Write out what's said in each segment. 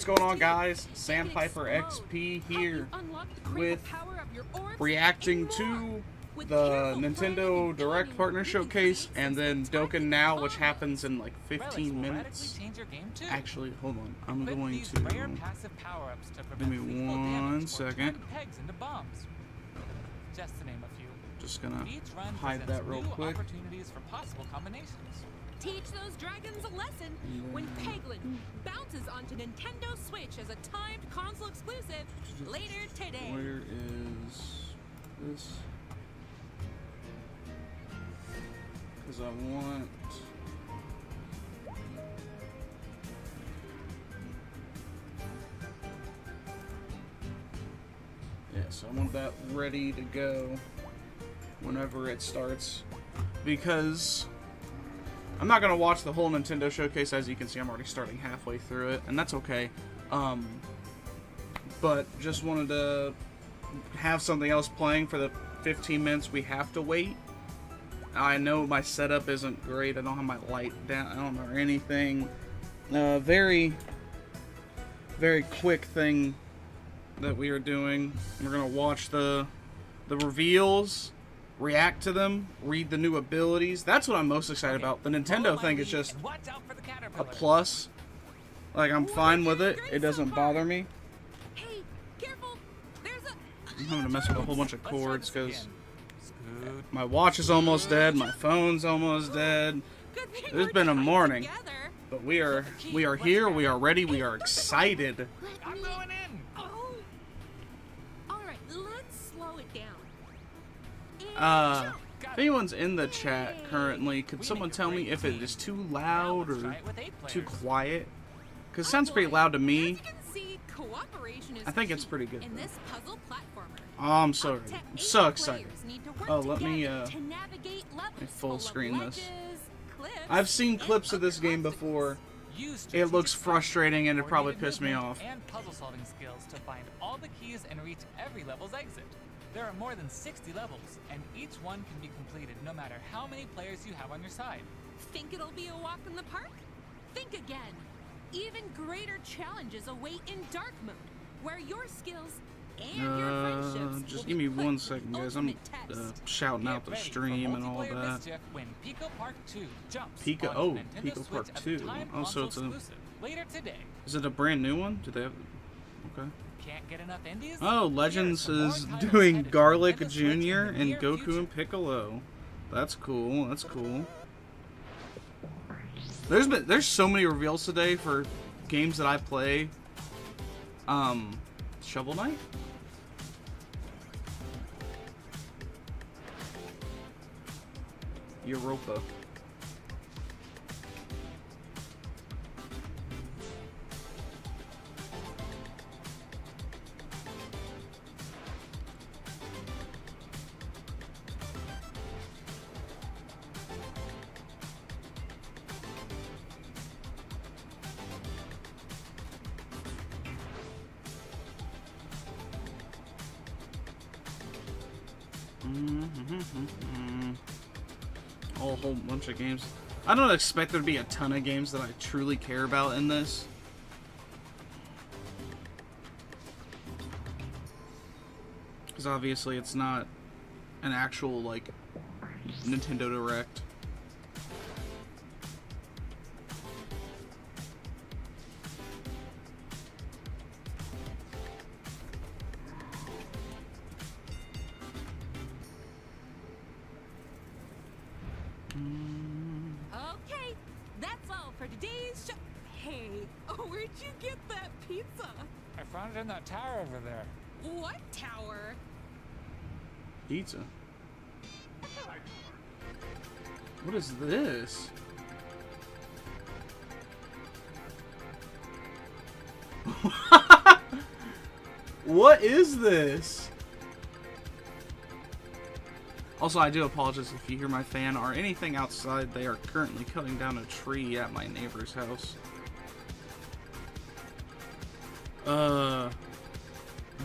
what's going on, guys? Sandpiperxp here with reacting to the Nintendo Direct Partner Showcase and then Dokkan Now, which happens in like 15 minutes. Actually, hold on. I'm going to... Give me 1 second. Just to name a few. Just gonna hide that real quick. Opportunities for possible combinations. Teach those dragons a lesson when Peglin bounces onto Nintendo Switch as a timed console exclusive later today. Where is this? Because I want... Yeah, so I want that ready to go whenever it starts. Because I'm not going to watch the whole Nintendo Showcase. As you can see, I'm already starting halfway through it, and that's okay. But just wanted to have something else playing for the 15 minutes we have to wait. I know my setup isn't great. I don't have my light down. I don't know anything. Very quick thing that we are doing. We're going to watch the reveals, react to them, read the new abilities. That's what I'm most excited about. The Nintendo thing is just a plus. Like, I'm fine with it. It doesn't bother me. Hey, careful. There's a... I'm having to mess with a whole bunch of cords because my watch is almost dead. My phone's almost dead. It's been a morning, but we are here. We are ready. We are excited. I'm going in. Oh. All right, let's slow it down. If anyone's in the chat currently, could someone tell me if it is too loud or too quiet? Because it sounds pretty loud to me. I think it's pretty good. Oh, I'm so excited. Oh, let me full screen this. I've seen clips of this game before. It looks frustrating and it probably pissed me off. And puzzle-solving skills to find all the keys and reach every level's exit. There are more than 60 levels, and each one can be completed no matter how many players you have on your side. Think it'll be a walk in the park? Think again. Even greater challenges await in dark mode, where your skills and your friendships just give me 1 second, guys. I'm shouting out the stream and all that. Pico Park 2 jumps Pico Park 2. Oh, so it's a... Later today. Is it a brand new one? Do they have... Okay. Can't get enough indies? Oh, Legends is doing Garlic Jr. and Goku and Piccolo. That's cool. That's cool. There's so many reveals today for games that I play. Shovel Knight? Europa. A whole bunch of games. I don't expect there to be a ton of games that I truly care about in this. Because obviously it's not an actual, like, Nintendo Direct. Okay, that's all for today's show. Hey, where'd you get that pizza? I found it in that tower over there. What tower? Pizza. What is this? What is this? Also, I do apologize if you hear my fan or anything outside. They are currently cutting down a tree at my neighbor's house.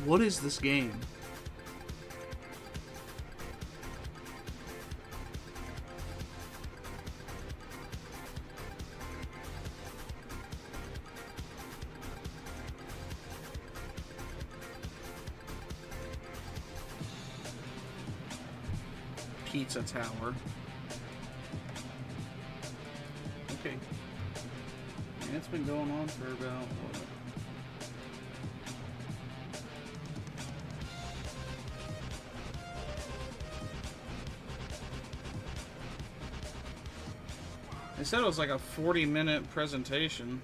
What is this game? Pizza Tower. Okay. And it's been going on for about, what? They said it was like a 40-minute presentation.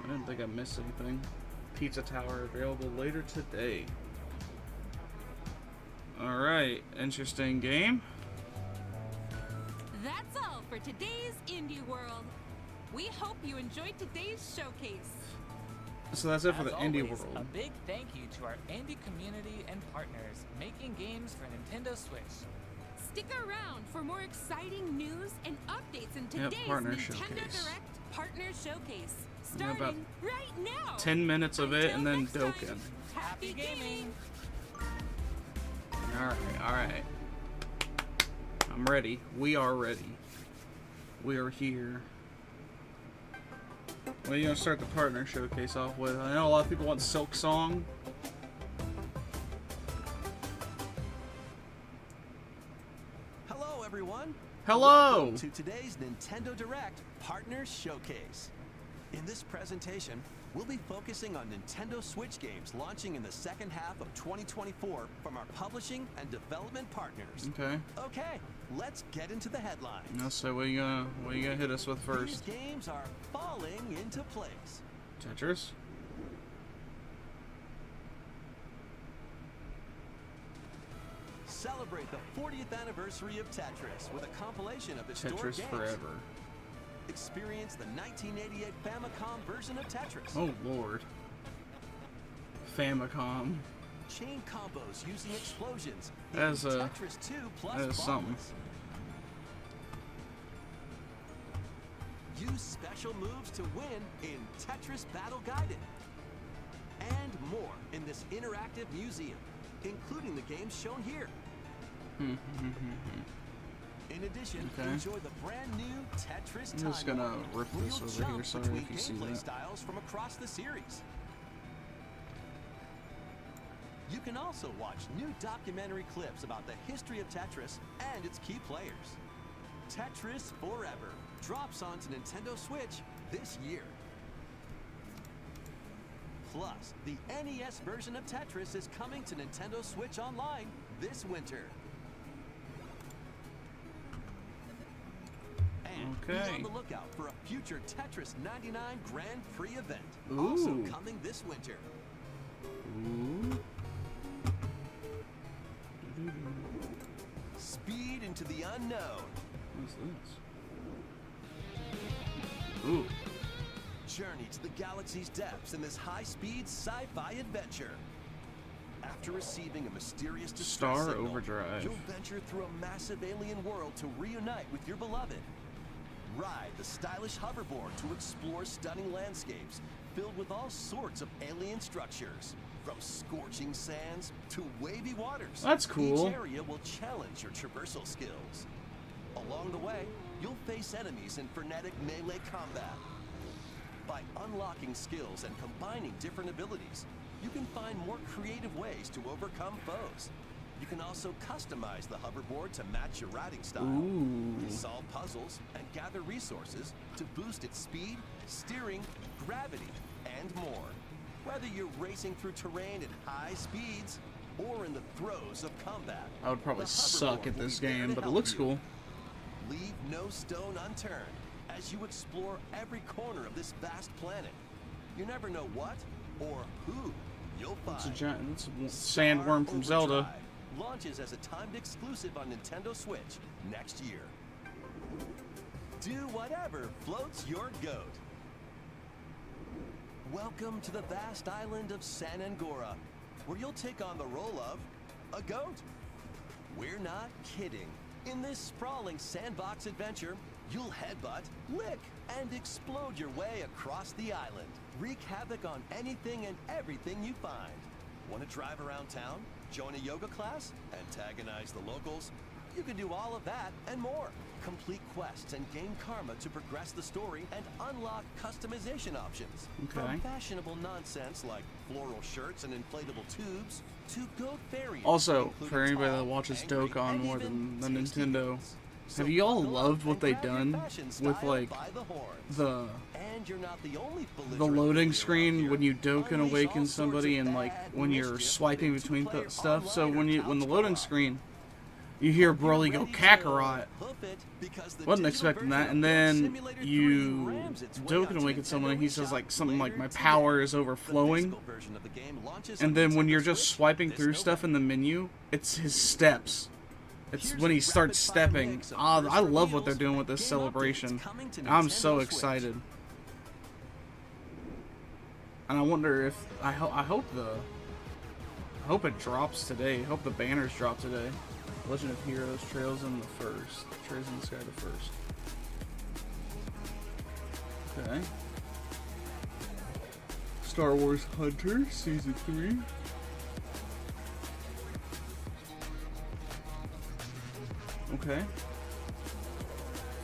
I didn't think I missed anything. Pizza Tower available later today. Alright, interesting game. That's all for today's Indie World. We hope you enjoyed today's showcase. So that's it for the As Indie always, World. A big thank you to our indie community and partners making games for Nintendo Switch. Stick around for more exciting news and updates in Yep, today's Partner Nintendo Showcase. Direct Partner Showcase. Yeah, about Starting right now. 10 minutes of it, and then Until next Dokkan. time, happy gaming! Alright. I'm ready. We are ready. We are here. What are you gonna start the Partner Showcase off with? I know a lot of people want Silk Song. Hello, everyone. Hello! Welcome to today's Nintendo Direct Partner Showcase. In this presentation, we'll be focusing on Nintendo Switch games launching in the second half of 2024 from our publishing and development partners. Okay. Okay, let's get into the headlines. Now, so what are you gonna hit us with first? These games are falling into place. Tetris? Celebrate the 40th anniversary of Tetris with a compilation of historic Tetris games. Forever. Experience the 1988 Famicom version of Tetris. Oh lord. Famicom. Chain combos using explosions. in That's, Tetris 2 plus that is something. Bombless. Use special moves to win in Tetris Battle Guided. And more in this interactive museum, including the games shown here. In addition, Okay. enjoy the brand new Tetris I'm just gonna timeline, rip where this you'll over here jump so between you can see gameplay that. styles from across the series. You can also watch new documentary clips about the history of Tetris and its key players. Tetris Forever drops onto Nintendo Switch this year. Plus, the NES version of Tetris is coming to Nintendo Switch Online this winter. And be Okay. on the lookout for a future Tetris 99 Grand Prix event, Ooh. also coming this winter. Ooh. Speed into the unknown. What's this? Ooh. Journey to the galaxy's depths in this high-speed sci-fi adventure. After receiving a mysterious distress Star signal, Overdrive. you'll venture through a massive alien world to reunite with your beloved. Ride the stylish hoverboard to explore stunning landscapes filled with all sorts of alien structures, from scorching sands to wavy waters. That's cool. Each area will challenge your traversal skills. Along the way, you'll face enemies in frenetic melee combat. By unlocking skills and combining different abilities, you can find more creative ways to overcome foes. You can also customize the hoverboard to match your riding style. Ooh. Solve puzzles and gather resources to boost its speed, steering, gravity, and more. Whether you're racing through terrain at high speeds or in the throes of combat, I would probably the suck hoverboard at will this be there game, to but it help looks you. cool. Leave no stone unturned as you explore every corner of this vast planet. You never know what or who you'll find. It's a giant. It's a sandworm from Zelda. Overdrive launches as a timed exclusive on Nintendo Switch next year. Do whatever floats your goat. Welcome to the vast island of San Angora, where you'll take on the role of a goat. We're not kidding. In this sprawling sandbox adventure, you'll headbutt, lick, and explode your way across the island. Wreak havoc on anything and everything you find. Want to drive around town, join a yoga class, antagonize the locals? You can do all of that and more. Complete quests and gain karma to progress the story and unlock customization options. Okay. From fashionable nonsense like floral shirts and inflatable tubes, to goat variants, Also, including for anybody that tall, watches angry, Dokkan and more even than tasty Nintendo, goats. have So you all buckle up loved what and they've grab your done fashion with style like by the horns. the And you're not the only the belligerent loading bully screen around when here. you Dokkan Unleash awaken all sorts somebody of and like bad when you're mischief swiping with between two-player stuff. So online when or the couch loading co-op. screen, you hear Hope Broly you're go ready to Kakarot. hoof it, because the Wasn't digital expecting that, version and of Goat then Simulator 3 you rams its way Dokkan onto awaken someone and he Nintendo says eShop like something like later my today. power is The overflowing. physical version of the game launches And on then when Nintendo you're just Switch swiping this through stuff in the menu, it's his steps. It's Here's when a he starts rapid-fire stepping. mix of Ah, first I love what they're reveals doing with this and game celebration. updates coming to I'm Nintendo so Switch. excited. And I wonder if I hope it drops today. I hope the banners drop today. Legend of Heroes Trails in the first. Trails in the Sky the first. Okay. Star Wars Hunter Season 3. Okay.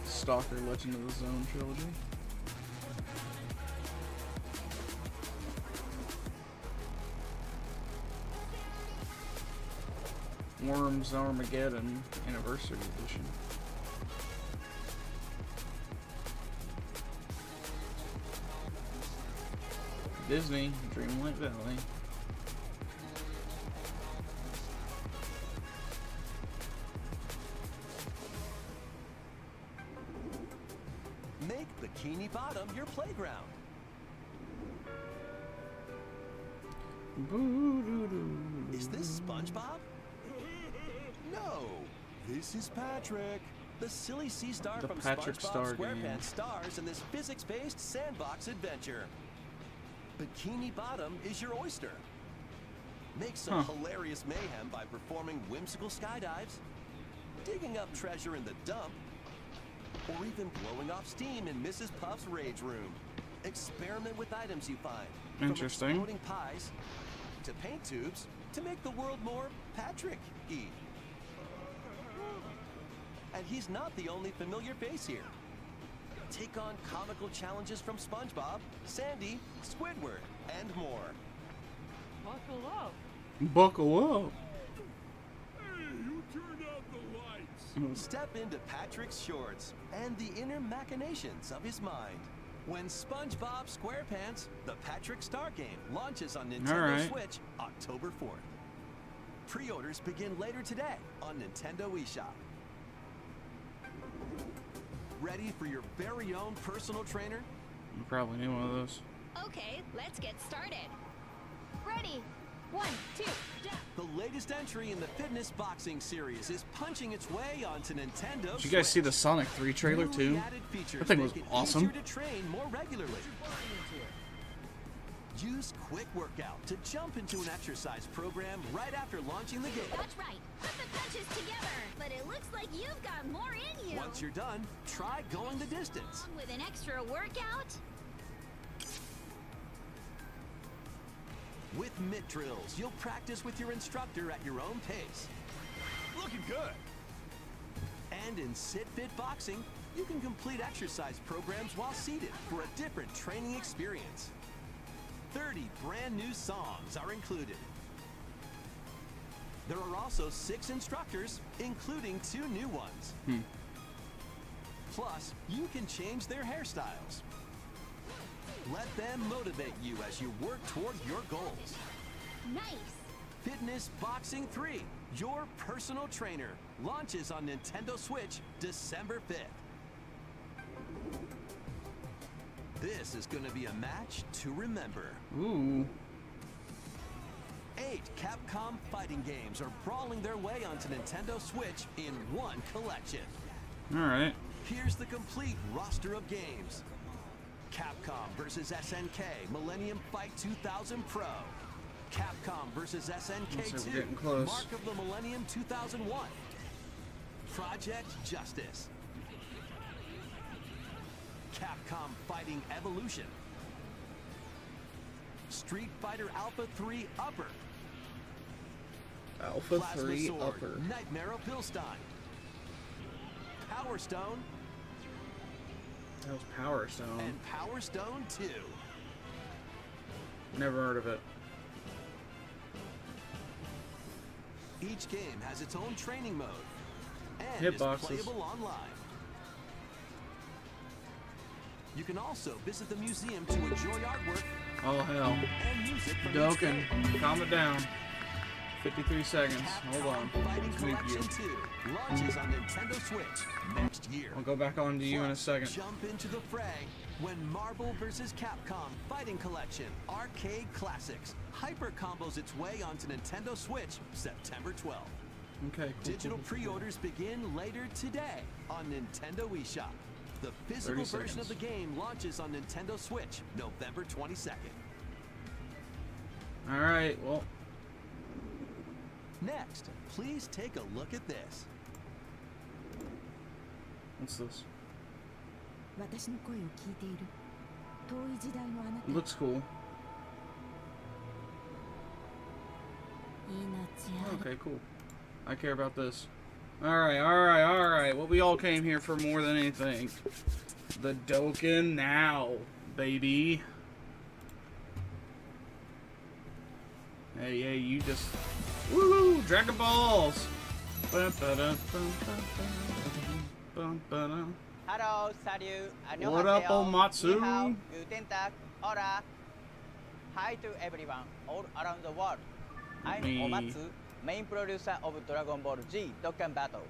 Stalker Legend of the Zone trilogy. Worms Armageddon Anniversary Edition. Disney Dreamlight Valley. Make Bikini Bottom your playground. Is this SpongeBob? No, this is Patrick. The silly sea star The from Patrick SpongeBob Star SquarePants game. stars in this physics-based sandbox adventure. Bikini Bottom is your oyster. Make some hilarious mayhem by performing whimsical skydives, digging up treasure in the dump, or even blowing off steam in Mrs. Puff's rage room. Experiment with items you find. Interesting. From exploding pies to paint tubes to make the world more Patrick-y. And he's not the only familiar face here. Take on comical challenges from SpongeBob, Sandy, Squidward, and more. Buckle up. Buckle up. Hey, you turned out the lights. Step into Patrick's shorts and the inner machinations of his mind. When SpongeBob SquarePants, the Patrick Star game, launches on Nintendo Switch October 4th. Pre-orders begin later today on Nintendo eShop. Ready for your very own personal trainer? You probably need one of those. Okay, let's get started. Ready. 1, 2, jump. The latest entry in the fitness boxing series is punching its way onto Nintendo Did you guys see the Switch. Sonic 3 trailer Newly too? added features That thing was make it awesome. easier to train more regularly. Use Quick Workout to jump into an exercise program right after launching the game. That's right. Put the punches together. But it looks like you've got more in you. Once you're done, try going the distance. Along with an extra workout. With mitt drills, you'll practice with your instructor at your own pace. Looking good. And in Sit Fit Boxing, you can complete exercise programs while seated for a different training experience. 30 brand new songs are included. There are also 6 instructors, including 2 new ones. Plus, you can change their hairstyles. Let them motivate you as you work toward your goals. Nice. Fitness Boxing 3, your personal trainer, launches on Nintendo Switch December 5th. This is going to be a match to remember. Ooh. 8 Capcom fighting games are brawling their way onto Nintendo Switch in one collection. Alright. Here's the complete roster of games. Capcom vs. SNK Millennium Fight 2000 Pro. Capcom vs. Looks like SNK we're 2 getting close. Mark of the Millennium 2001. Project Justice. Capcom Fighting Evolution. Street Fighter Alpha 3 Upper. Alpha Plasma 3 Sword, Upper. Nightmare of Pilstein. Power Stone That was Power Stone. and Power Stone 2. Never heard of it. Each game has its own training mode and is Hitboxes. playable online. You can also visit the museum to enjoy artwork Oh hell. and music from each Dokkan, game. calm it down. 53 seconds. Hold on. Fighting Let's move you. Collection 2 launches on Nintendo Switch next year. I'll go back on to you in a Plus, second. Jump into the fray when Marvel vs. Capcom Fighting Collection Arcade Classics hyper combos its way onto Nintendo Switch September 12th. Okay. Cool, Digital cool, cool, cool. pre-orders begin later today on Nintendo eShop. The physical 30 version of seconds. the game launches on Nintendo Switch November 22nd. All right. Well, Next, please take a look at this. what's this? 私の声を聞いている遠い時代のあなた It looks cool. 命ある Okay, cool. I care about this. Alright, alright, alright. What we all came here for more than anything. The Dokkan now, baby. Hey, hey, you just... Woo! Dragon Balls! Hello, salut, annyeonghaseyo, What up, Omatsu? ni hao, guten tag, hola. Hi to everyone all around the world. I'm Me. Omatsu, main producer of Dragon Ball Z Dokkan Battle.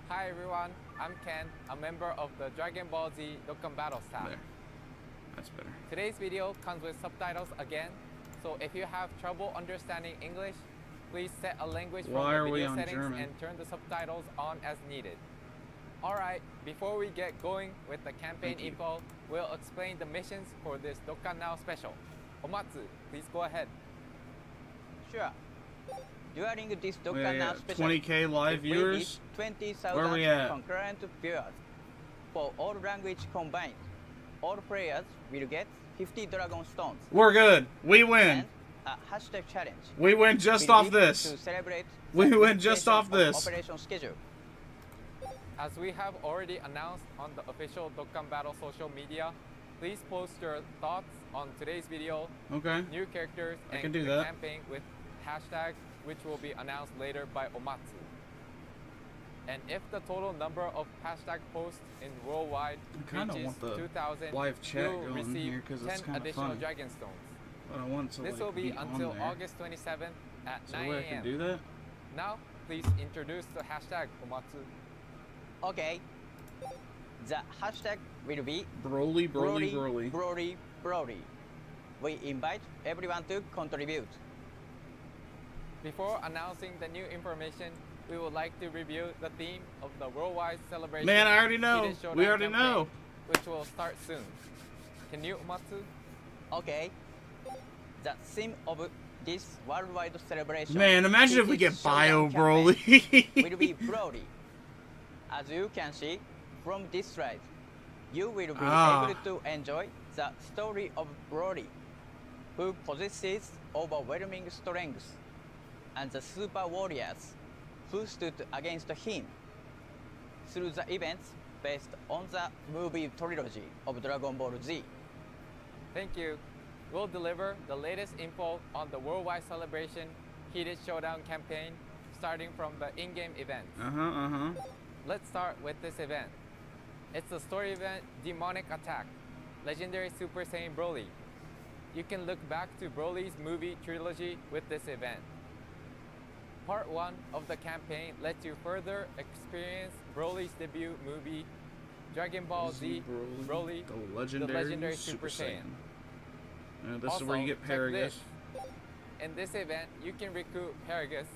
Hi everyone, I'm Ken, a member of the Dragon Ball Z Dokkan Battle staff. There. That's better. Today's video comes with subtitles again, so if you have trouble understanding English, please set a language Why from are the we video on settings German? and turn the subtitles on as needed. Alright, before we get going with the campaign Thank you. info, we'll explain the missions for this Dokkan Now special. Omatsu, please go ahead. Sure. During this Yeah, Dokkan yeah. Now special, 20K live we viewers. reach Where we 20,000 at? concurrent viewers. For all language combined, all players will get 50 Dragon Stones We're good. We win. and a hashtag challenge. We win just will off be this. To celebrate We the win just initiation off of this. Operation schedule. As we have already announced on the official Dokkan Battle social media, please post your thoughts on today's video, Okay. new characters, I and can do the that. campaign with hashtags, which will be announced later by Omatsu. And if the total number of hashtag posts in worldwide I kinda reaches want the 2,000, live chat you'll going receive here 'cause it's 10 kinda additional funny. Dragon Stones. But I want to This like will be on until there. August 27th at So 9 wait, I can a.m. do that? Now, please introduce the hashtag, Omatsu. Okay. The hashtag will be Broly, Broly, Broly. Broly, Broly. We invite everyone to contribute. Before announcing the new information, we would like to review the theme of the worldwide celebration. Man, I already know. Hidden Showdown We already campaign, know. which will start soon. Can you, Umatsu? Okay. The theme of this worldwide celebration. Man, imagine if we Hidden get Bio Showdown campaign will be Broly. Broly. As you can see from this slide, you will be Ah. able to enjoy the story of Broly, who possesses overwhelming strength, and the super warriors who stood against him through the events based on the movie trilogy of Dragon Ball Z. Thank you. We'll deliver the latest info on the worldwide celebration Heated Showdown campaign starting from the in-game events. Uh-huh. Let's start with this event. It's the story event Demonic Attack, Legendary Super Saiyan Broly. You can look back to Broly's movie trilogy with this event. Part 1 of the campaign lets you further experience Broly's debut movie, Dragon Ball Z Broly, the legendary Super Saiyan. This is where you get check Paragus. this. In this event, you can recruit Paragus,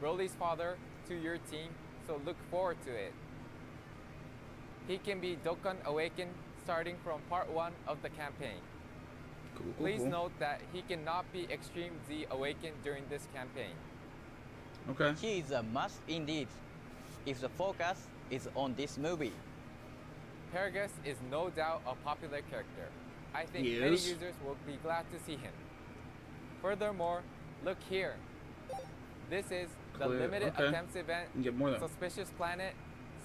Broly's father, to your team, so look forward to it. He can be Dokkan Awakened starting from part 1 of the campaign. Cool. Please note that he cannot be Extreme Z Awakened during this campaign. Okay. He is a must indeed, if the focus is on this movie. Paragus is no doubt a popular character. I think He many is. users will be glad to see him. Furthermore, look here. This is the Clear. limited Okay. attempts event, You can get more though. Suspicious Planet,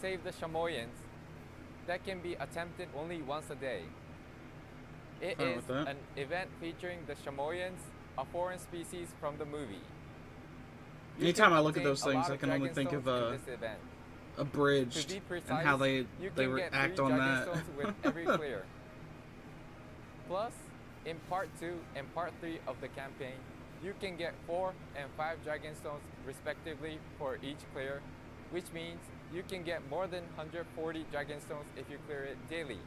Save the Shamoyans, that can be attempted only once a day. It Fine is with that. an event featuring the Shamoyans, a foreign species from the movie. You Anytime can I look at obtain those a things, lot I of can only Dragon think of Stones in this event. To Abridged be precise, and how they you can get act 3 on Dragon that. Stones with every clear. Plus, in Part 2 and Part 3 of the campaign, you can get 4 and 5 Dragon Stones respectively for each clear, which means you can get more than 140 Dragon Stones if you clear it daily.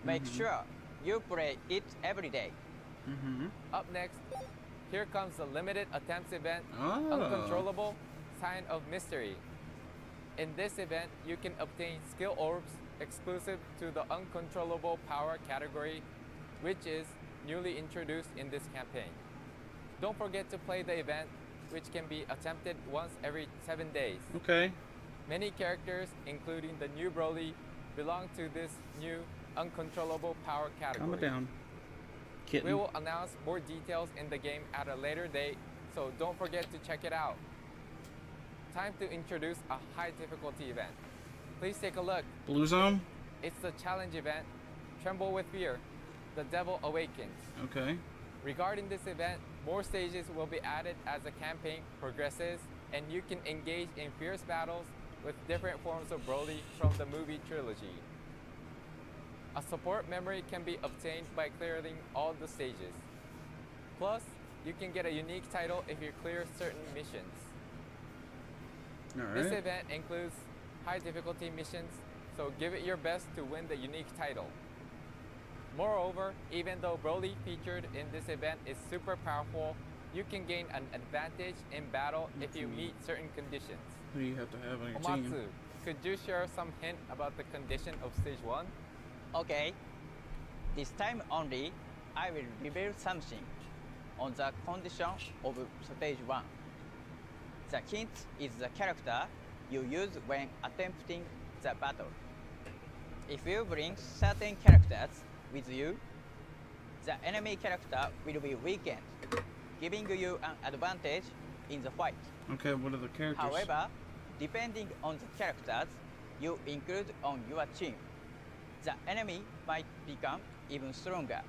Make sure you play it every day. Up next, here comes the limited attempts event, Oh. Uncontrollable Sign of Mystery. In this event, you can obtain skill orbs exclusive to the Uncontrollable Power category, which is newly introduced in this campaign. Don't forget to play the event, which can be attempted once every 7 days. Okay. Many characters, including the new Broly, belong to this new Uncontrollable Power category. Calm it down. Kitten. We will announce more details in the game at a later date, so don't forget to check it out. Time to introduce a high difficulty event. Please take a look. Blue Zone? It's the challenge event, Tremble with Fear, The Devil Awakens. Okay. Regarding this event, more stages will be added as the campaign progresses, and you can engage in fierce battles with different forms of Broly from the movie trilogy. A support memory can be obtained by clearing all the stages. Plus, you can get a unique title if you clear certain missions. This Alright. event includes high difficulty missions, so give it your best to win the unique title. Moreover, even though Broly featured in this event is super powerful, you can gain an advantage in battle if you meet certain conditions. Who do you have to have on your Komatsu, team? could you share some hint about the condition of stage 1? Okay. This time only, I will reveal something on the condition of stage 1. The hint is the character you use when attempting the battle. If you bring certain characters with you, the enemy character will be weakened, giving you an advantage in the fight. Okay, what are the characters? However, depending on the characters you include on your team, the enemy might become even stronger.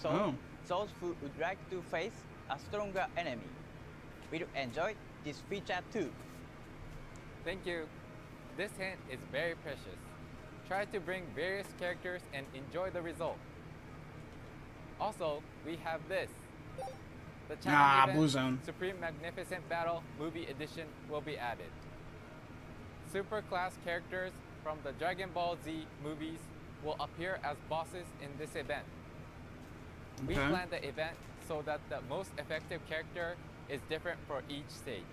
So, those who would like to face a stronger enemy will enjoy this feature too. Thank you. This hint is very precious. Try to bring various characters and enjoy the result. Also, we have this. The challenge event, Blue Zone. Supreme Magnificent Battle Movie Edition will be added. Super class characters from the Dragon Ball Z movies will appear as bosses in this event. We Okay. planned the event so that the most effective character is different for each stage.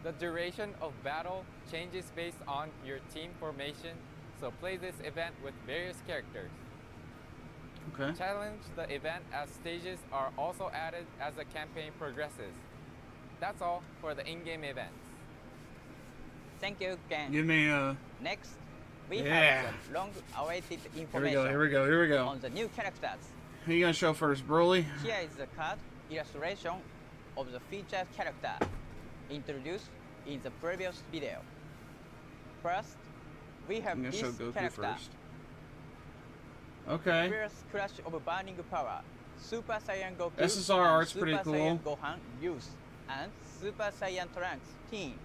The duration of battle changes based on your team formation, so play this event with various characters. Okay. Challenge the event as stages are also added as the campaign progresses. That's all for the in-game events. Thank you, Ken. Give me Next, we Yeah. have the long-awaited Here we information go, here we go, here we go. on the new characters. Who you gonna show first, Broly? Here is the card illustration of the featured character introduced in the previous video. First, we have I'm gonna this show Goku character. first. Okay. Fierce Crush of Burning Power, Super Saiyan Goku, SSR and art's pretty Super cool. Saiyan Gohan Youth, and Super Saiyan Trunks Teen.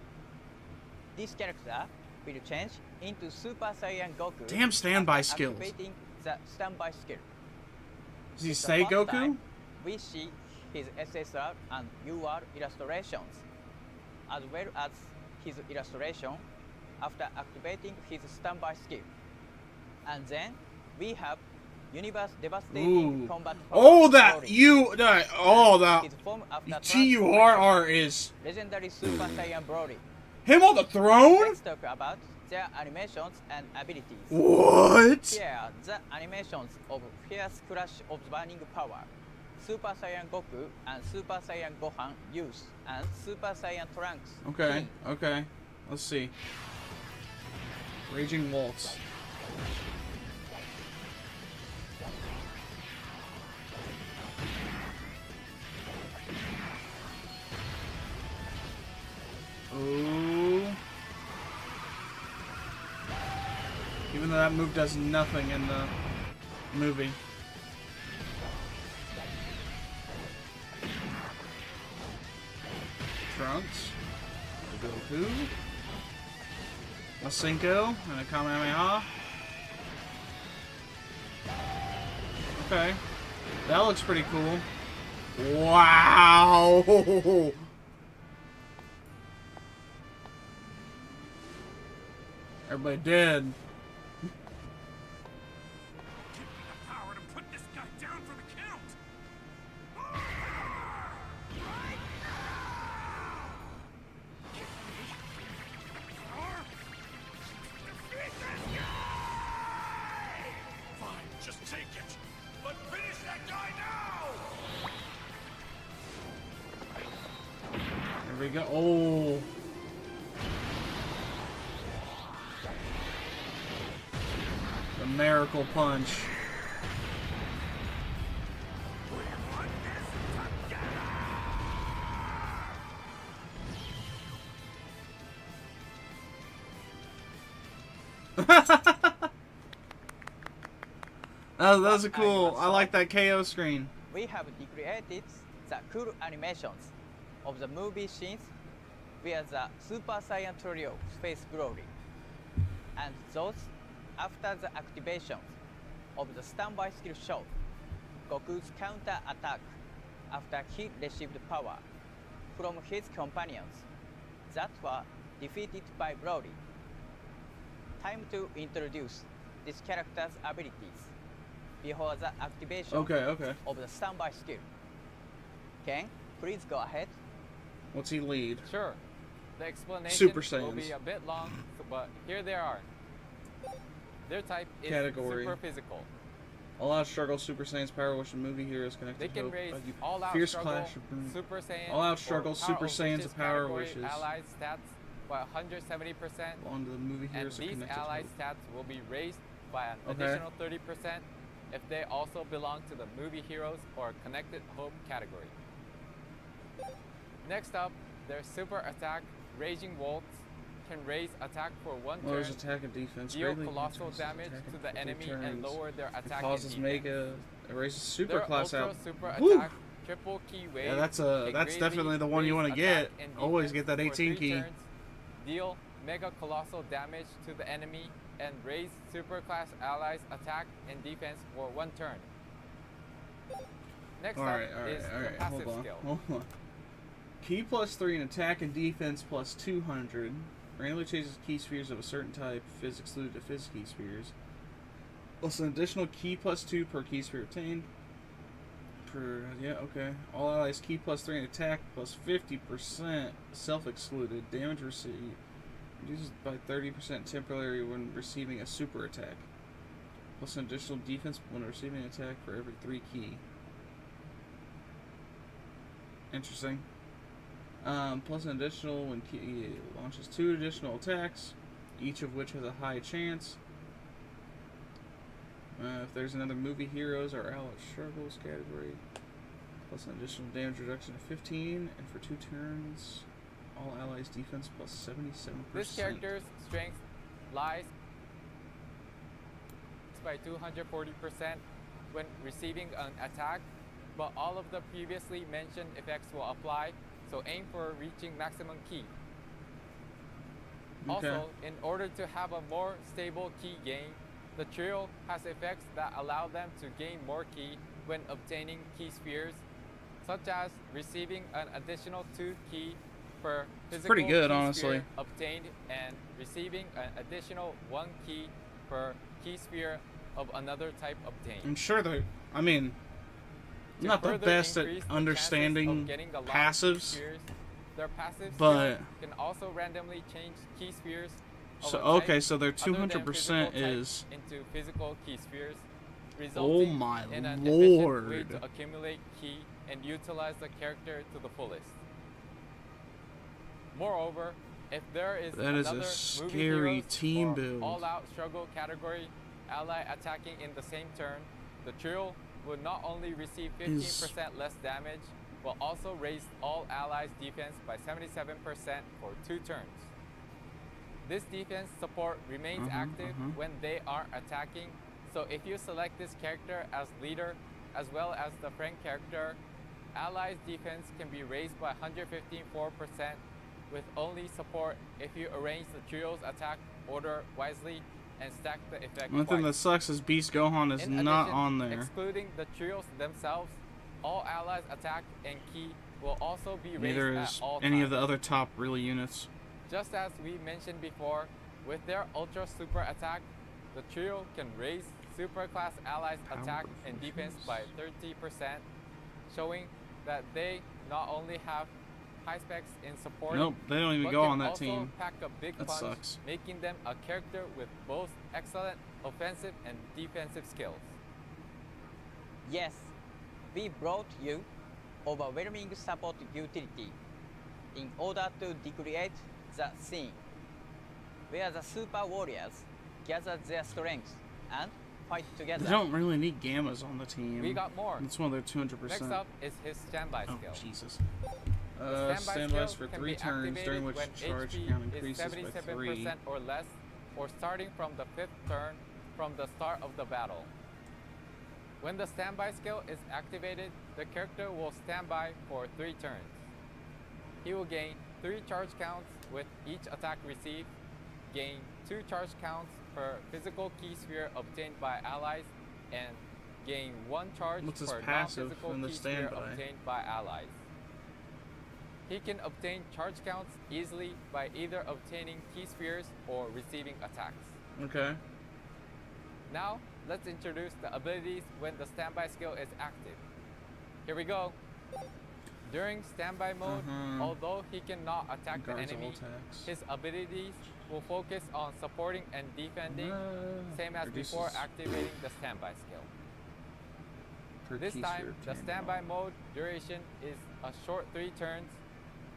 This character will change into Super Saiyan Goku. Damn standby after skills. activating the standby skill. Does he It's the say first Goku? time we see his SSR and UR illustrations, as well as his illustration after activating his standby skill. And then we have Universe Devastating Ooh. Combat Oh, that Story. that His form after TURR is Legendary Super Saiyan Broly. him on the throne? Let's talk about their animations and abilities. What? Here are the animations of Fierce Crush of Burning Power, Super Saiyan Goku and Super Saiyan Gohan Youth, and Super Saiyan Trunks. Okay, Teen. okay. Let's see. Raging Waltz. Ooh. Even though that move does nothing in the movie. Trunks, a Goku, a Cinco, and a Kamehameha. Okay. That looks pretty cool. Wow! Everybody dead. Power to put this guy down for the count. Fine, just take it. But finish that guy now! There we go. Oh. The Miracle Punch. That's a cool. I like that KO screen. We have recreated the cool animations of the movie scenes via the Super Saiyan Trio Space Glory, and those after the activation of the standby skill show Goku's counter attack after he received power from his companions that were defeated by Broly. Time to introduce this character's abilities before the activation Okay. of the standby skill. Ken, please go ahead. What's he lead? Sure. The explanation Super will be Saiyans. a bit long, but here they are. Their type is Category. super physical. All Out Struggle, Super Saiyan's Power Wash, and movie heroes connected. They can hope, raise you all out fierce struggle, clash of boom. Super Saiyan, All Out or Struggle, Power Super of Saiyan's Wishes Power category Wishes. allied stats by 170%, Belong to the movie and heroes are these connected. allied hope. stats will be raised by an Okay. additional 30% if they also belong to the movie heroes or connected home category. Next up, their super attack, Raging Waltz, can raise attack for one turn, Lowers attack and defense. deal greatly colossal reduces damage attack to and the defense enemy, turns. and lower their It attack and causes defense. Mega. Erases super Their class ultra out. super Woo! attack, triple key wave. Yeah, that's can greatly definitely the one you want to raise get. attack and Always defense get that for 18 3 key. turns, deal mega colossal damage to the enemy, and raise super class allies attack and defense for 1 turn. Next up is the passive skill. Hold on. Key +3 in attack and defense +200. Randomly changes key spheres of a certain type. Fizz excluded to Fizz key spheres. Plus an additional key +2 per key sphere obtained. Okay. All allies key +3 in attack +50%. Self-excluded. Damage received reduces by 30% temporarily when receiving a super attack. Plus an additional defense when receiving an attack for every 3 key. Interesting. Plus an additional when key launches 2 additional attacks, each of which has a high chance. If there's another movie heroes or allied struggles category, plus an additional damage reduction of 15, and for 2 turns, all allies defense +77%. This character's strength lies by 240% when receiving an attack, but all of the previously mentioned effects will apply, so aim for reaching maximum key. Okay. Also, in order to have a more stable key gain, the trio has effects that allow them to gain more key when obtaining key spheres, such as receiving an additional 2 key per physical pretty good, key honestly. sphere obtained, and receiving an additional 1 key per key sphere of another type obtained. I'm sure they're, I mean, I'm To not the further best at increase the chances understanding of getting a lot of key passives, spheres, their passive but- skill can also randomly change key spheres of so a type okay, so their other than 200% physical type is, into physical key spheres, oh resulting my in an efficient way lord. to accumulate key and utilize the character to the fullest. Moreover, if there is That is a another movie scary heroes team or build. all-out struggle category ally attacking in the same turn, the trio will not only receive 15% less damage, but also raise all allies' defense by 77% for 2 turns. This defense support remains active when they are attacking, so if you select this character as leader, as well as the friend character Allies' defense can be raised by 154% with only support if you arrange the trio's attack order wisely and stack the effect One thing that twice. sucks is Beast Gohan is In not addition, on there. excluding the trios themselves, all allies' attack and ki will also be raised Neither at is all any times. of the other top really units. Just as we mentioned before, with their Ultra Super attack, the trio can raise Super Class allies' attack and defense by 30%, showing that they not only have high specs in support, Nope, they don't even but go can on that also team. pack a big That punch, sucks. making them a character with both excellent offensive and defensive skills. Yes, we brought you overwhelming support utility in order to recreate the scene where the super warriors gather their strength and fight together. They don't really need Gammas on the team. We got more. That's one of their 200%. Next up is his standby Oh, skill. Jesus. The Standbys skill for can 3 be turns, during activated which when charge HP count is increases by 3. 77% or less, or starting from the 5th turn from the start of the battle. When the standby skill is activated, the character will stand by for 3 turns. He will gain 3 charge counts with each attack received, gain 2 charge counts per physical key sphere obtained by allies, and gain 1 charge What's his per passive non-physical in the key sphere standby? obtained by allies. He can obtain charge counts easily by either obtaining key spheres or receiving attacks. Okay. Now, let's introduce the abilities when the standby skill is active. Here we go. During standby mode, although he cannot attack the Guards all enemy, attacks. his abilities will focus on supporting and defending, same as before reduces activating the standby skill. per This key time, sphere the obtained. standby mode duration is a short 3 turns,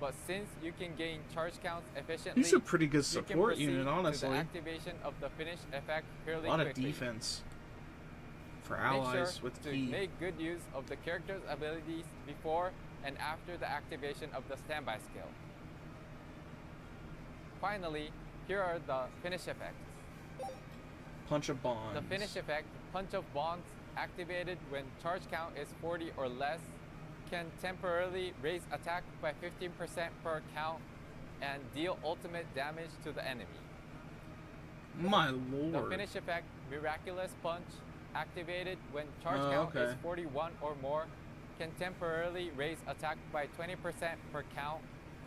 but since you can gain charge counts efficiently, He's a pretty good you can support proceed unit, to the honestly. activation of the finish effect fairly A lot of quickly. defense for Make allies sure with to key. make good use of the character's abilities before and after the activation of the standby skill. Finally, here are the finish effects. Punch of bonds. The finish effect, Punch of Bonds, activated when charge count is 40 or less, can temporarily raise attack by 15% per count and deal ultimate damage to the enemy. My The lord. finish effect, Miraculous Punch, activated when charge Oh, count is okay. 41 or more, can temporarily raise attack by 20% per count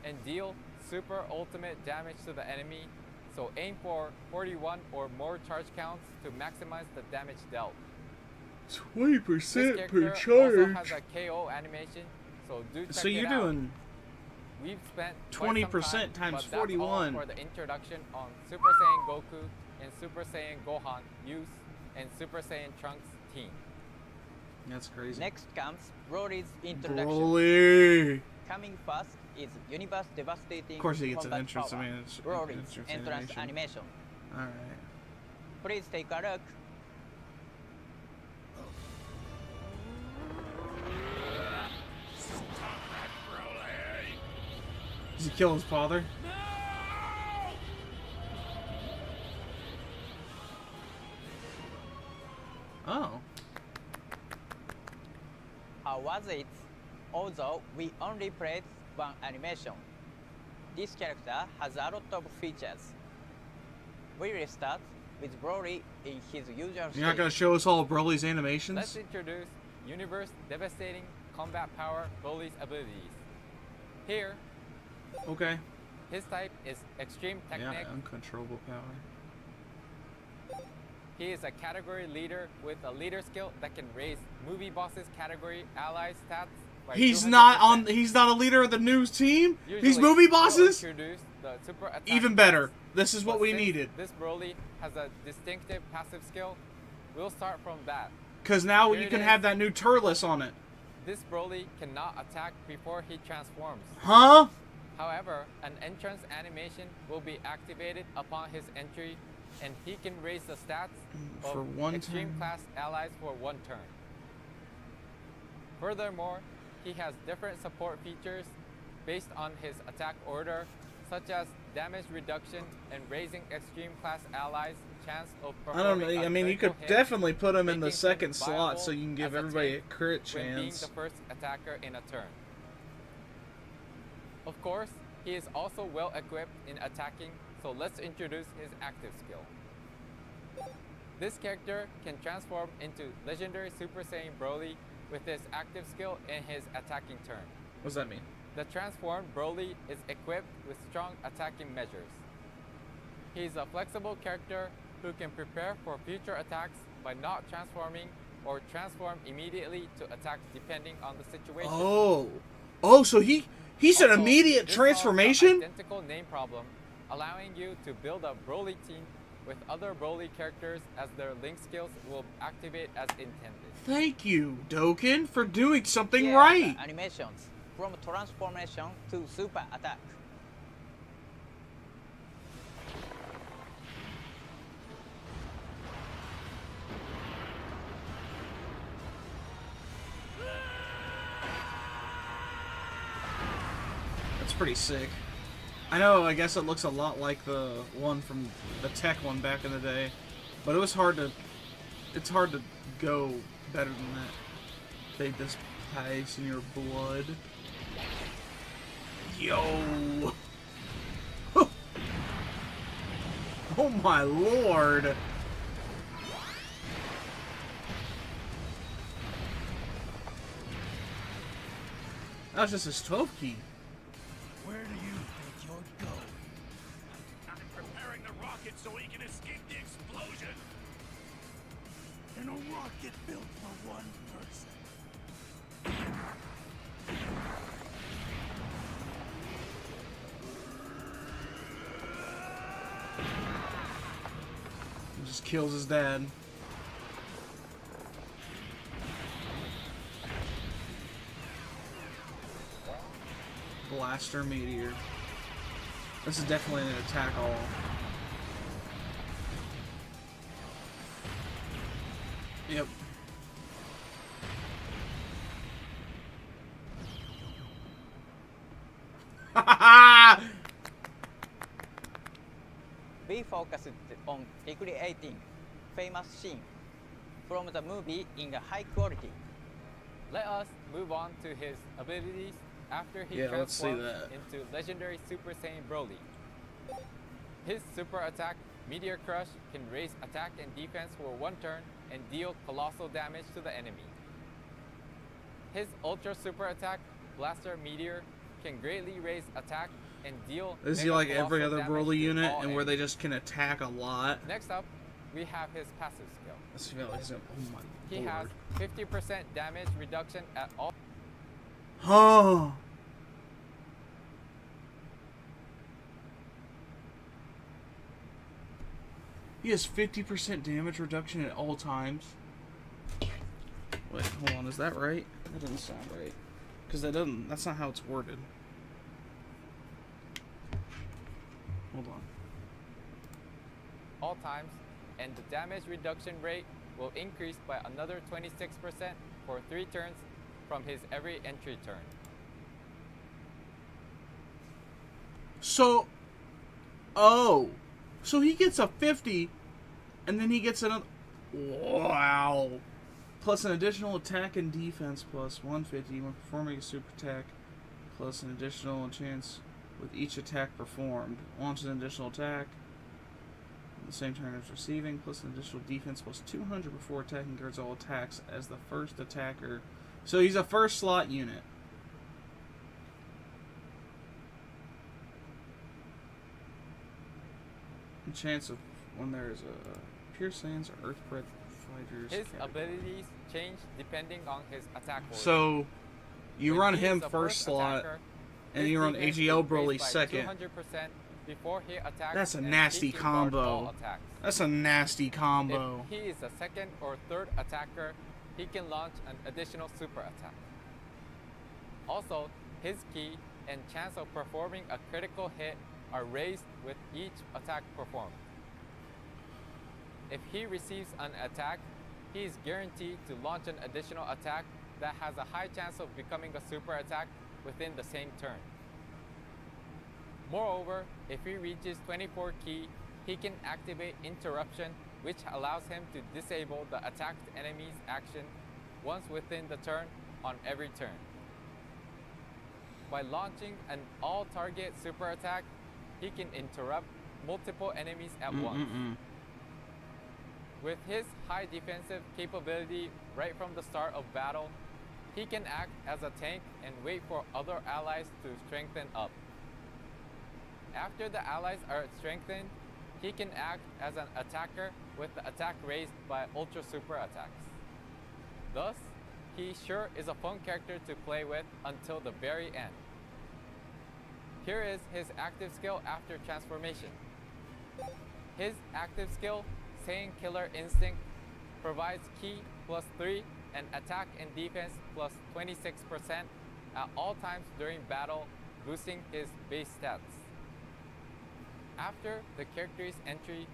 and deal super ultimate damage to the enemy. So aim for 41 or more charge counts to maximize the damage dealt. 20% This per character also charge. has a KO animation, so do check So it you're out. doing We've spent 20% quite some time, times but that's all 41. for the introduction on Super Saiyan Goku and Super Saiyan Gohan use and Super Saiyan Trunks team. That's crazy. Next comes Broly's introduction. Broly. Coming first is Universe Devastating Of course he gets an combat entrance power. animation. Broly's entrance animation. Alright. Please take a look. Does he kill his father? Oh. How was it? Although we only played one animation, this character has a lot of features. We will start with Broly in his usual You're not state. gonna show us all of Broly's Let's animations? introduce Universe Devastating Combat Power Broly's abilities. Here, Okay. his type is Extreme Technique. Yeah, uncontrollable power. He is a category leader with a leader skill that can raise movie bosses category ally stats by He's 200%. not on. He's not a leader of the news team. He's Usually, movie we'll bosses. introduce the super attack Even better. stats, This is what but we since needed. This Broly has a distinctive passive skill. We'll start from that. Cause now Here you it can is. have that new Turles on it. This Broly cannot attack before he transforms. Huh? However, an entrance animation will be activated upon his entry, and he can raise the stats For of one extreme turn. class allies for 1 turn. Furthermore, he has different support features based on his attack order, such as damage reduction and raising extreme class allies chance of I don't performing know. a I mean, you could critical hit, definitely put him in the making him second slot viable so you can give as a everybody a tank crit when being chance. the first attacker in a turn. Of course, he is also well equipped in attacking, so let's introduce his active skill. This character can transform into legendary Super Saiyan Broly with his active skill in his attacking turn. What does that mean? The transformed Broly is equipped with strong attacking measures. He is a flexible character who can prepare for future attacks by not transforming or transform immediately to attack depending on the situation. Oh, so he's an Also, immediate this solves the transformation? identical name problem, allowing you to build a Broly team with other Broly characters as their link skills will activate as intended. Thank you, Dokkan, for doing something Here are right. the animations from transformation to super attack. That's pretty sick. I know, I guess it looks a lot like the one from the tech one back in the day, but it's hard to go better than that. Take this place in your blood. Yo! Oh my lord! That was just his 12 key. Where do you think you're going? I'm preparing the rocket so he can escape the explosion. And a rocket built for one person. He just kills his dad. Blaster Meteor. This is definitely an attack all. Yep. We focused on recreating famous scene from the movie in a high quality. Let us move on to his abilities after he Yeah, let's see transforms that. into legendary Super Saiyan Broly. His super attack, Meteor Crush, can raise attack and defense for one turn and deal colossal damage to the enemy. His ultra super attack, Blaster Meteor, can greatly raise attack and deal Is he mega like every colossal other damage Broly to unit all and where they enemies. just can attack a lot? Next up, we have his passive skill. Let's feel like he's gonna, oh my He has lord. 50% damage reduction at all. Huh. He has 50% damage reduction at all times. Wait, hold on, is that right? That doesn't sound right. Because that's not how it's worded. Hold on. All times, and the damage reduction rate will increase by another 26% for 3 turns from his every entry turn. So, oh, so he gets a 50, and then he gets another, wow, plus an additional attack and defense plus 150 when performing a super attack, plus an additional chance with each attack performed. Launch an additional attack on the same turn as receiving, plus an additional defense plus 200 before attacking guards all attacks as the first attacker. So he's a first slot unit. Chance of when there's a Pure Saiyans or Earthbred Fighters. His category. abilities change depending on his attack order. So you When run he is him the first slot, attacker, and his you run defense AGL is Broly raised by second. 200% before he attacks. That's a and nasty he can guard combo. all attacks. That's a nasty combo. If he is a second or third attacker, he can launch an additional super attack. Also, his ki and chance of performing a critical hit are raised with each attack performed. If he receives an attack, he is guaranteed to launch an additional attack that has a high chance of becoming a super attack within the same turn. Moreover, if he reaches 24 ki, he can activate Interruption, which allows him to disable the attacked enemy's action once within the turn on every turn. By launching an all-target super attack, he can interrupt multiple enemies at once. With his high defensive capability right from the start of battle, he can act as a tank and wait for other allies to strengthen up. After the allies are strengthened, he can act as an attacker with the attack raised by ultra super attacks. Thus, he sure is a fun character to play with until the very end. Here is his active skill after transformation. His active skill, Saiyan Killer Instinct, provides ki +3 and attack and defense +26% at all times during battle, boosting his base stats. After the character's entry,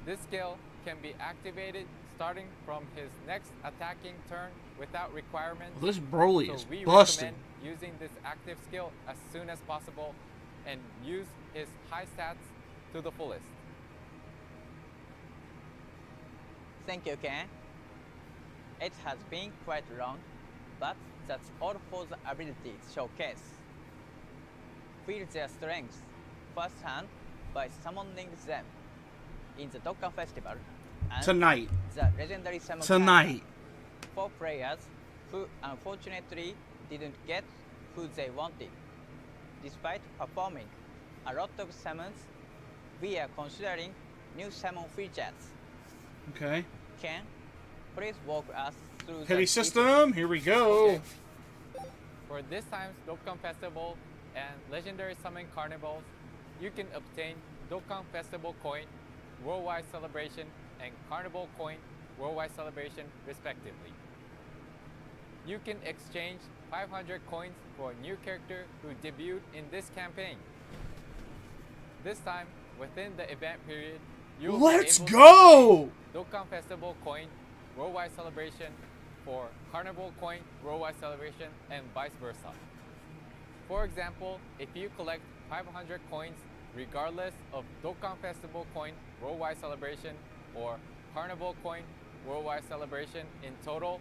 this skill can be activated starting from his next attacking turn without requirements. This Broly so is we busting. recommend using this active skill as soon as possible and use his high stats to the fullest. Thank you, Ken. It has been quite long, but that's all for the abilities showcase. Feel their strengths firsthand by summoning them in the Dokkan Festival and Tonight. the legendary summon Tonight. for players who unfortunately didn't get who they wanted. Despite performing a lot of summons, we are considering new summon features. Okay. Ken, please walk us through Heavy the system. Here we go. Okay. For this time's Dokkan Festival and Legendary Summon Carnivals, you can obtain Dokkan Festival Coin, Worldwide Celebration, and Carnival Coin, Worldwide Celebration, respectively. You can exchange 500 coins for a new character who debuted in this campaign. This time, within the event period, you will Let's be able go! to Dokkan Festival Coin, Worldwide Celebration for Carnival Coin, Worldwide Celebration, and vice versa. For example, if you collect 500 coins regardless of Dokkan Festival Coin, Worldwide Celebration, or Carnival Coin, Worldwide Celebration in total,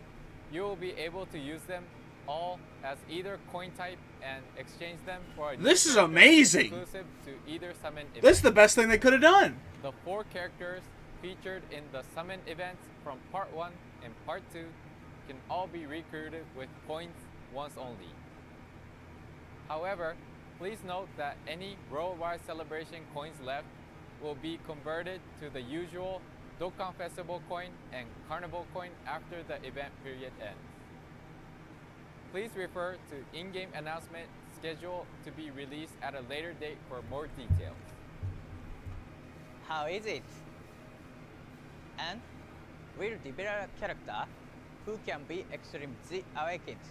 you will be able to use them all as either coin type and exchange them for a new This is character amazing. exclusive to either summon event. This is the best thing they could have done. The 4 characters featured in the summon events from Part 1 and Part 2 can all be recruited with coins once only. However, please note that any Worldwide Celebration coins left will be converted to the usual Dokkan Festival coin and Carnival coin after the event period ends. Please refer to in-game announcement schedule to be released at a later date for more details. How is it? And will develop a character who can be extremely awakened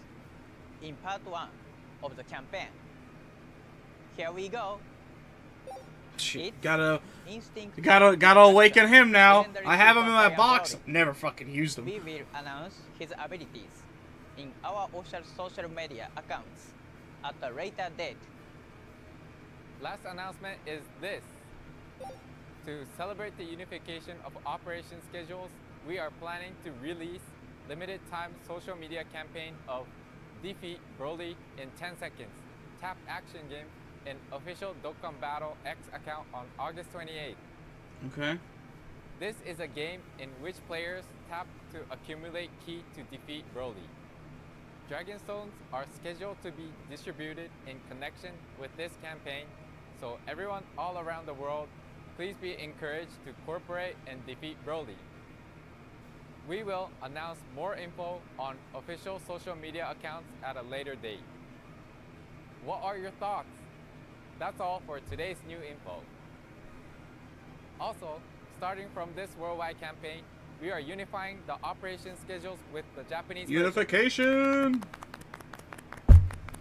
in part 1 of the campaign. Here we go. Shit, It's gotta instinct. gotta awaken him now. Legendary I have him in Super my Saiyan box. body. Never fucking used him. We will announce his abilities in our official social media accounts at a later date. Last announcement is this. To celebrate the unification of operation schedules, we are planning to release limited time social media campaign of Defeat Broly in 10 seconds, tap action game in official Dokkan Battle X account on August 28th. Okay. This is a game in which players tap to accumulate ki to defeat Broly. Dragon Stones are scheduled to be distributed in connection with this campaign, so everyone all around the world, please be encouraged to cooperate and defeat Broly. We will announce more info on official social media accounts at a later date. What are your thoughts? That's all for today's new info. Also, starting from this worldwide campaign, we are unifying the operation schedules with the Japanese version. Unification.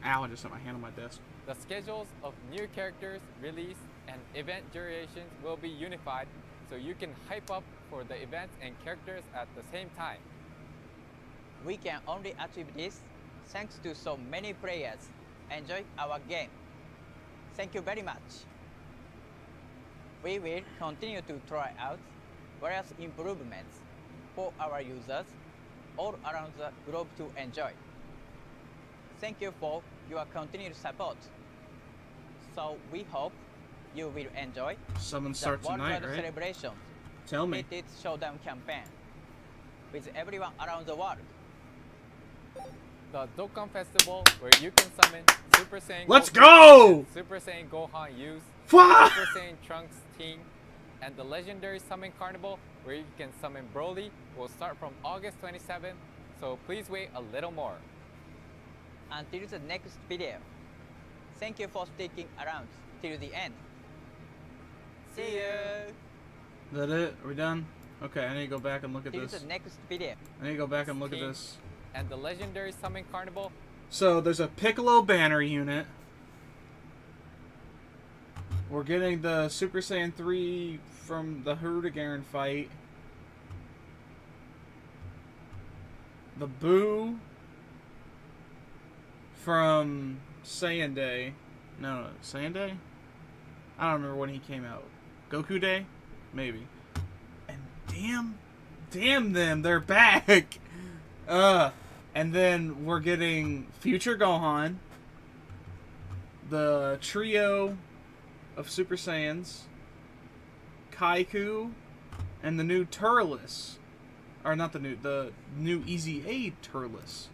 Ow! I just set my hand on my desk. The schedules of new characters, release, and event durations will be unified so you can hype up for the events and characters at the same time. We can only achieve this thanks to so many players enjoy our game. Thank you very much. We will continue to try out various improvements for our users all around the globe to enjoy. Thank you for your continued support. So we hope you will enjoy Summon the starts tonight, worldwide right? celebrations Tell me. limited showdown campaign with everyone around the world. The Dokkan Festival, where you can summon Super Saiyan Let's Goku go! and Super Saiyan Gohan Use, Fuck! Super Saiyan Trunks Team, and the Legendary Summon Carnival, where you can summon Broly, will start from August 27th, so please wait a little more. Until the next video. Thank you for sticking around till the end. See you! Is that it? Are we done? Okay, I need to go back and look at Till this. the next video. I need to go back and look at Team this. And the Legendary Summon Carnival. So, there's a Piccolo banner unit. We're getting the Super Saiyan 3 from the Hurdigaren fight. The Boo from Saiyan Day. No, Saiyan Day? I don't remember when he came out. Goku Day? Maybe. And damn them, they're back! And then we're getting Future Gohan, the trio of Super Saiyans, Kaiku, and the new Turles. Or not the new Easy A Turles.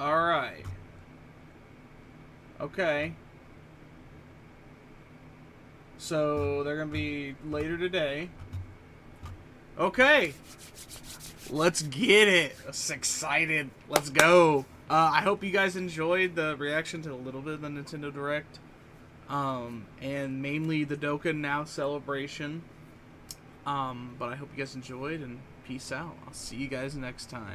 Alright. Okay. So they're gonna be later today. Okay. Let's get it. I'm excited. Let's go. I hope you guys enjoyed the reaction to a little bit of the Nintendo Direct. And mainly the Dokkan Now celebration. But I hope you guys enjoyed, and peace out. I'll see you guys next time.